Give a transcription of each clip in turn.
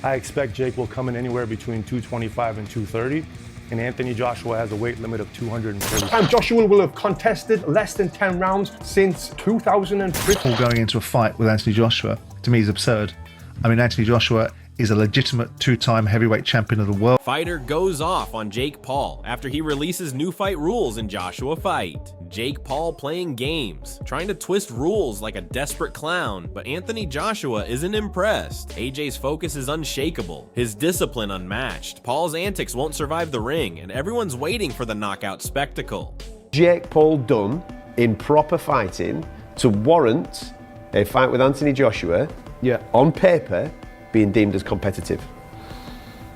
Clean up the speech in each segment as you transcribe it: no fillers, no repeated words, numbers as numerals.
I expect Jake will come in anywhere between 225 and 230. And Anthony Joshua has a weight limit of 230. And Joshua will have contested less than 10 rounds since 2003. Going into a fight with Anthony Joshua, to me, is absurd. I mean, Anthony Joshua is a legitimate two-time heavyweight champion of the world. Fighter goes off on Jake Paul after he releases new fight rules in Joshua fight. Jake Paul playing games, trying to twist rules like a desperate clown, but Anthony Joshua isn't impressed. AJ's focus is unshakable, his discipline unmatched. Paul's antics won't survive the ring, and everyone's waiting for the knockout spectacle. Jake Paul done in proper fighting to warrant a fight with Anthony Joshua, on paper, being deemed as competitive.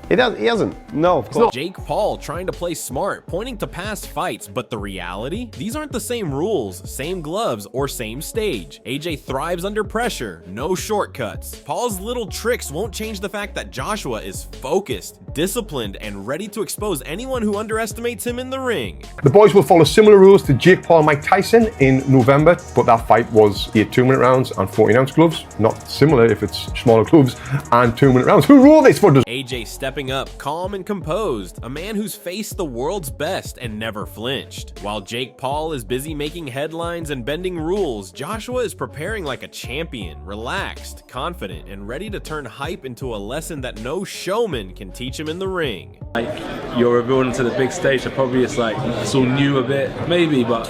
He hasn't. No, of course. Jake Paul trying to play smart, pointing to past fights, but the reality? These aren't the same rules, same gloves, or same stage. AJ thrives under pressure, no shortcuts. Paul's little tricks won't change the fact that Joshua is focused, disciplined, and ready to expose anyone who underestimates him in the ring. The boys will follow similar rules to Jake Paul and Mike Tyson in November, but that fight was 8 2-minute rounds and 14-ounce gloves. Not similar if it's smaller gloves and 2-minute rounds. Who ruled this for us? AJ stepping up, calm and composed, a man who's faced the world's best and never flinched. While Jake Paul is busy making headlines and bending rules, Joshua is preparing like a champion, relaxed, confident, and ready to turn hype into a lesson that no showman can teach him in the ring. Like, you're revealed to the big stage, so probably it's like, it's all new a bit, maybe, but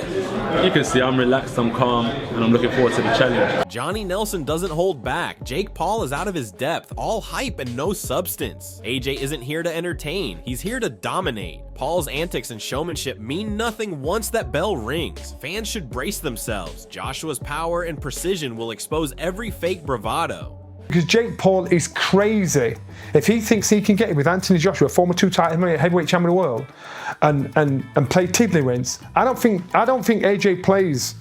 you can see I'm relaxed, I'm calm, and I'm looking forward to the challenge. Johnny Nelson doesn't hold back. Jake Paul is out of his depth, all hype and no substance. AJ isn't here to entertain, he's here to dominate. Paul's antics and showmanship mean nothing once that bell rings. Fans should brace themselves. Joshua's power and precision will expose every fake bravado. Because Jake Paul is crazy. If he thinks he can get it with Anthony Joshua, former two-time heavyweight champion of the world, and play tiddlywinks, I don't think AJ plays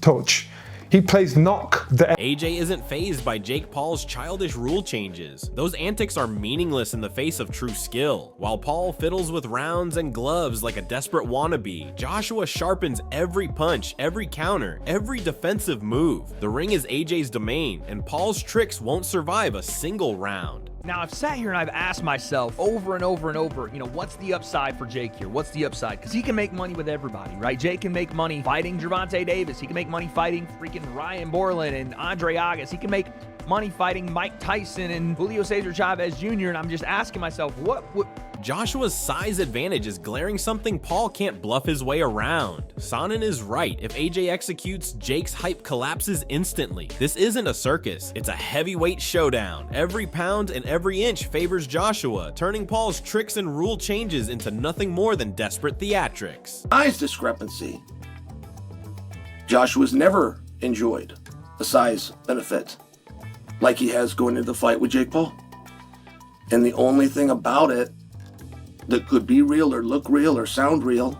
touch. He plays knock. AJ isn't fazed by Jake Paul's childish rule changes. Those antics are meaningless in the face of true skill. While Paul fiddles with rounds and gloves like a desperate wannabe, Joshua sharpens every punch, every counter, every defensive move. The ring is AJ's domain, and Paul's tricks won't survive a single round. Now, I've sat here and I've asked myself over and over and over, what's the upside for Jake here? What's the upside? Because he can make money with everybody, right? Jake can make money fighting Gervonta Davis. He can make money fighting freaking Ryan Borland and Andre Agassi. He can make money fighting Mike Tyson and Julio Cesar Chavez Jr. And I'm just asking myself, what Joshua's size advantage is glaring something Paul can't bluff his way around. Sonnen is right. If AJ executes, Jake's hype collapses instantly. This isn't a circus. It's a heavyweight showdown. Every pound and every inch favors Joshua, turning Paul's tricks and rule changes into nothing more than desperate theatrics. Size discrepancy. Joshua's never enjoyed a size benefit like he has going into the fight with Jake Paul. And the only thing about it that could be real or look real or sound real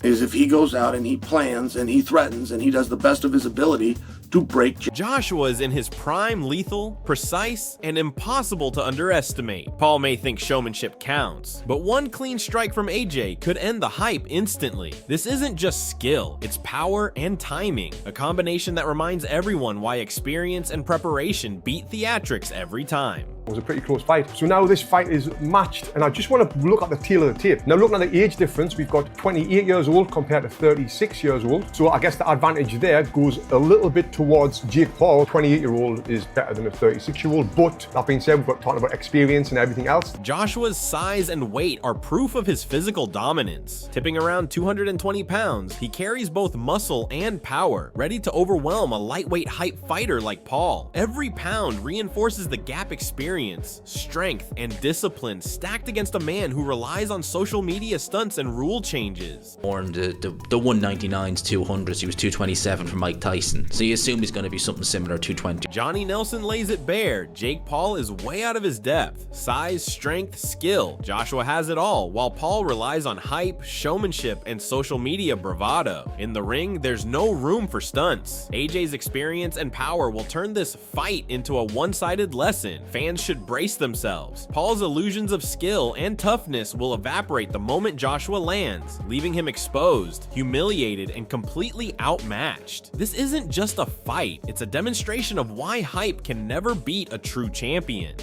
is if he goes out and he plans and he threatens and he does the best of his ability to break. Joshua is in his prime, lethal, precise, and impossible to underestimate. Paul may think showmanship counts, but one clean strike from AJ could end the hype instantly. This isn't just skill, it's power and timing, a combination that reminds everyone why experience and preparation beat theatrics every time. It was a pretty close fight. So now this fight is matched, and I just want to look at the tail of the tape. Now, looking at the age difference, we've got 28 years old compared to 36 years old. So I guess the advantage there goes a little bit towards Jake Paul. 28-year-old is better than a 36-year-old. But that being said, we've got talking about experience and everything else. Joshua's size and weight are proof of his physical dominance. Tipping around 220 pounds, he carries both muscle and power, ready to overwhelm a lightweight hype fighter like Paul. Every pound reinforces the gap experience, strength, and discipline stacked against a man who relies on social media stunts and rule changes. Born the 199s, 200s, he was 227 for Mike Tyson, so you assume he's going to be something similar, 220. Johnny Nelson lays it bare. Jake Paul is way out of his depth. Size, strength, skill. Joshua has it all, while Paul relies on hype, showmanship, and social media bravado. In the ring, there's no room for stunts. AJ's experience and power will turn this fight into a one-sided lesson. Fans should should brace themselves. Paul's illusions of skill and toughness will evaporate the moment Joshua lands, leaving him exposed, humiliated, and completely outmatched. This isn't just a fight, it's a demonstration of why hype can never beat a true champion.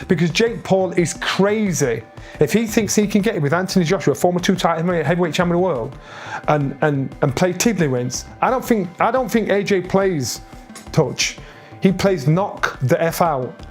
Because Jake Paul is crazy. If he thinks he can get it with Anthony Joshua, former two-time heavyweight champion of the world, and play tiddlywinks, I don't think AJ plays touch. He plays knock the F out.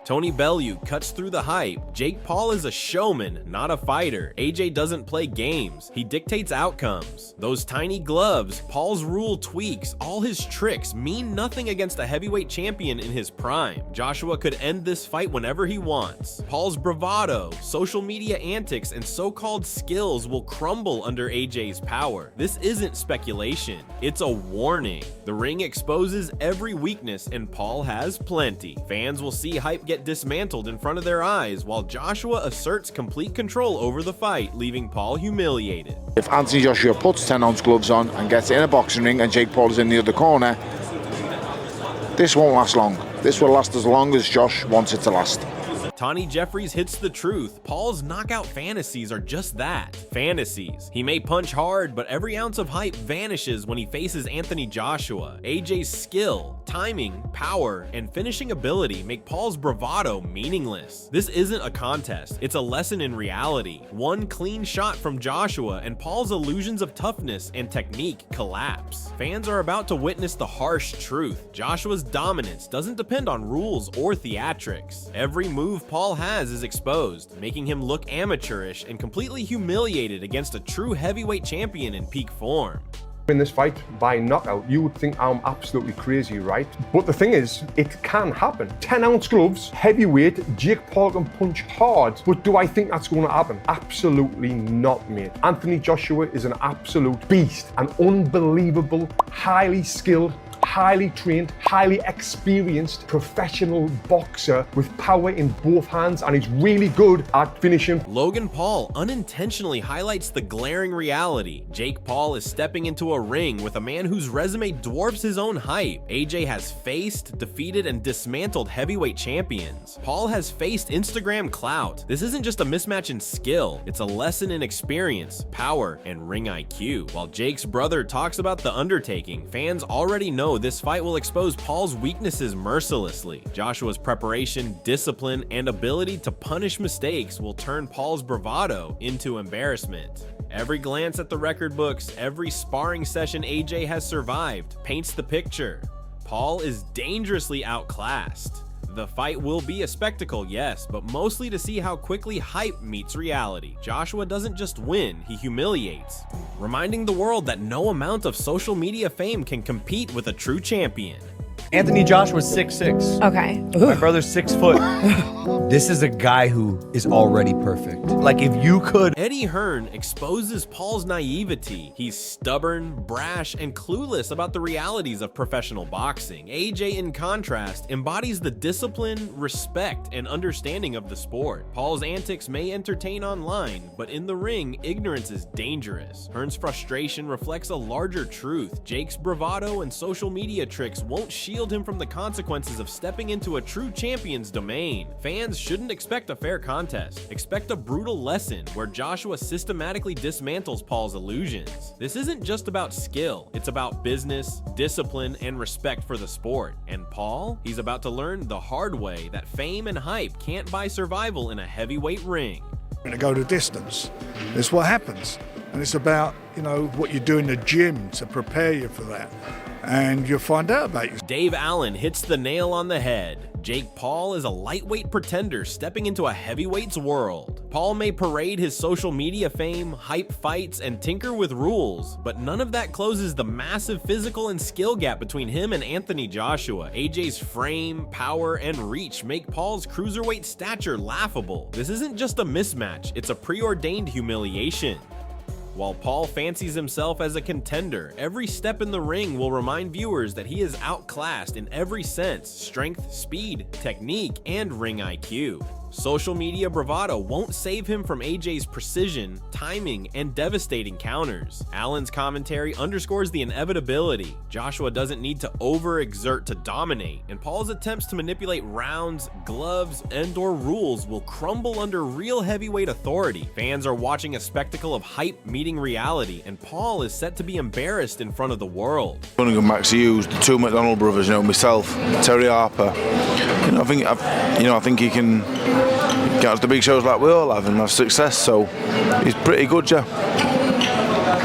Tony Bellew cuts through the hype. Jake Paul is a showman, not a fighter. AJ doesn't play games. He dictates outcomes. Those tiny gloves, Paul's rule tweaks, all his tricks mean nothing against a heavyweight champion in his prime. Joshua could end this fight whenever he wants. Paul's bravado, social media antics, and so-called skills will crumble under AJ's power. This isn't speculation. It's a warning. The ring exposes every weakness, and Paul has plenty. Fans will see hype get dismantled in front of their eyes while Joshua asserts complete control over the fight, leaving Paul humiliated. If Anthony Joshua puts 10-ounce gloves on and gets in a boxing ring and Jake Paul is in the other corner, this won't last long. This will last as long as Josh wants it to last. Tawny Jeffries hits the truth. Paul's knockout fantasies are just that, fantasies. He may punch hard, but every ounce of hype vanishes when he faces Anthony Joshua. AJ's skill, timing, power, and finishing ability make Paul's bravado meaningless. This isn't a contest, it's a lesson in reality. One clean shot from Joshua and Paul's illusions of toughness and technique collapse. Fans are about to witness the harsh truth. Joshua's dominance doesn't depend on rules or theatrics. Every move Paul has is exposed, making him look amateurish and completely humiliated against a true heavyweight champion in peak form. In this fight by knockout, you would think I'm absolutely crazy, right? But the thing is, it can happen. 10-ounce gloves, heavyweight, Jake Paul can punch hard. But do I think that's going to happen? Absolutely not, mate. Anthony Joshua is an absolute beast, an unbelievable, highly skilled, highly trained, highly experienced professional boxer with power in both hands, and he's really good at finishing. Logan Paul unintentionally highlights the glaring reality. Jake Paul is stepping into a ring with a man whose resume dwarfs his own hype. AJ has faced, defeated, and dismantled heavyweight champions. Paul has faced Instagram clout. This isn't just a mismatch in skill, it's a lesson in experience, power, and ring IQ. While Jake's brother talks about the undertaking, fans already know this fight will expose Paul's weaknesses mercilessly. Joshua's preparation, discipline, and ability to punish mistakes will turn Paul's bravado into embarrassment. Every glance at the record books, every sparring session AJ has survived, paints the picture. Paul is dangerously outclassed. The fight will be a spectacle, yes, but mostly to see how quickly hype meets reality. Joshua doesn't just win, he humiliates, reminding the world that no amount of social media fame can compete with a true champion. Anthony Joshua's 6'6". Okay. My brother's 6 foot. This is a guy who is already perfect. Like, if you could... Eddie Hearn exposes Paul's naivety. He's stubborn, brash, and clueless about the realities of professional boxing. AJ, in contrast, embodies the discipline, respect, and understanding of the sport. Paul's antics may entertain online, but in the ring, ignorance is dangerous. Hearn's frustration reflects a larger truth. Jake's bravado and social media tricks won't shield him from the consequences of stepping into a true champion's domain. Fans shouldn't expect a fair contest. Expect a brutal lesson where Joshua systematically dismantles Paul's illusions. This isn't just about skill, it's about business, discipline, and respect for the sport. And Paul? He's about to learn the hard way that fame and hype can't buy survival in a heavyweight ring. You're going to go the distance. That's what happens. And it's about, what you do in the gym to prepare you for that. And you'll find out about you. Dave Allen hits the nail on the head. Jake Paul is a lightweight pretender stepping into a heavyweight's world. Paul may parade his social media fame, hype fights, and tinker with rules, but none of that closes the massive physical and skill gap between him and Anthony Joshua. AJ's frame, power, and reach make Paul's cruiserweight stature laughable. This isn't just a mismatch, it's a preordained humiliation. While Paul fancies himself as a contender, every step in the ring will remind viewers that he is outclassed in every sense: strength, speed, technique, and ring IQ. Social media bravado won't save him from AJ's precision, timing, and devastating counters. Allen's commentary underscores the inevitability. Joshua doesn't need to overexert to dominate, and Paul's attempts to manipulate rounds, gloves, and/or rules will crumble under real heavyweight authority. Fans are watching a spectacle of hype meeting reality, and Paul is set to be embarrassed in front of the world. Cunningham, Max Hughes, the two McDonald brothers, myself, Terry Harper. I think he can get us to big shows like we all have and have success. So he's pretty good, yeah.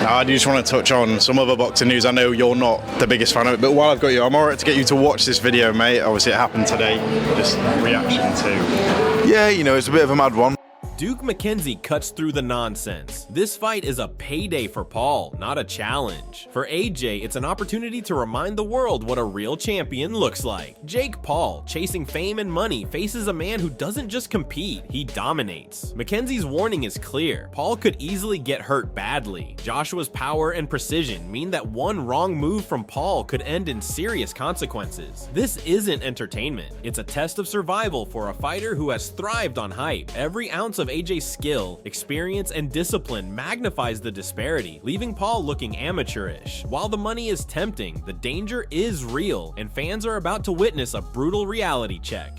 I just want to touch on some other boxing news. I know you're not the biggest fan of it, but while I've got you, I'm alright to get you to watch this video, mate. Obviously, it happened today. Just reaction to. Yeah, it's a bit of a mad one. Duke McKenzie cuts through the nonsense. This fight is a payday for Paul, not a challenge. For AJ, it's an opportunity to remind the world what a real champion looks like. Jake Paul, chasing fame and money, faces a man who doesn't just compete, he dominates. McKenzie's warning is clear. Paul could easily get hurt badly. Joshua's power and precision mean that one wrong move from Paul could end in serious consequences. This isn't entertainment. It's a test of survival for a fighter who has thrived on hype. Every ounce of AJ's skill, experience, and discipline magnifies the disparity, leaving Paul looking amateurish. While the money is tempting, the danger is real, and fans are about to witness a brutal reality check.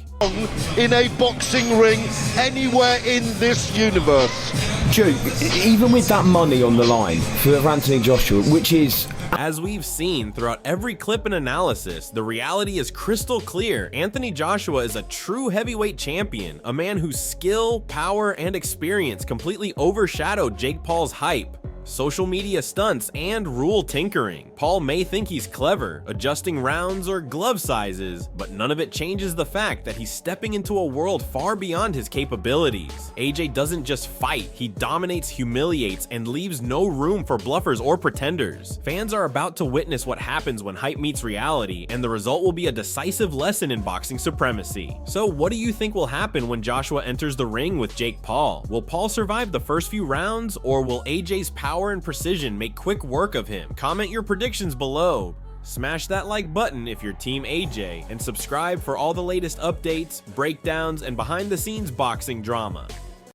In a boxing ring anywhere in this universe. Duke, even with that money on the line for Anthony Joshua, which is... As we've seen throughout every clip and analysis, the reality is crystal clear. Anthony Joshua is a true heavyweight champion, a man whose skill, power, and experience completely overshadowed Jake Paul's hype, social media stunts, and rule tinkering. Paul may think he's clever, adjusting rounds or glove sizes, but none of it changes the fact that he's stepping into a world far beyond his capabilities. AJ doesn't just fight, he dominates, humiliates, and leaves no room for bluffers or pretenders. Fans are about to witness what happens when hype meets reality, and the result will be a decisive lesson in boxing supremacy. So what do you think will happen when Joshua enters the ring with Jake Paul? Will Paul survive the first few rounds, or will AJ's power and precision make quick work of him? Comment your predictions below. Smash that like button if you're Team AJ, and subscribe for all the latest updates, breakdowns, and behind the scenes boxing drama.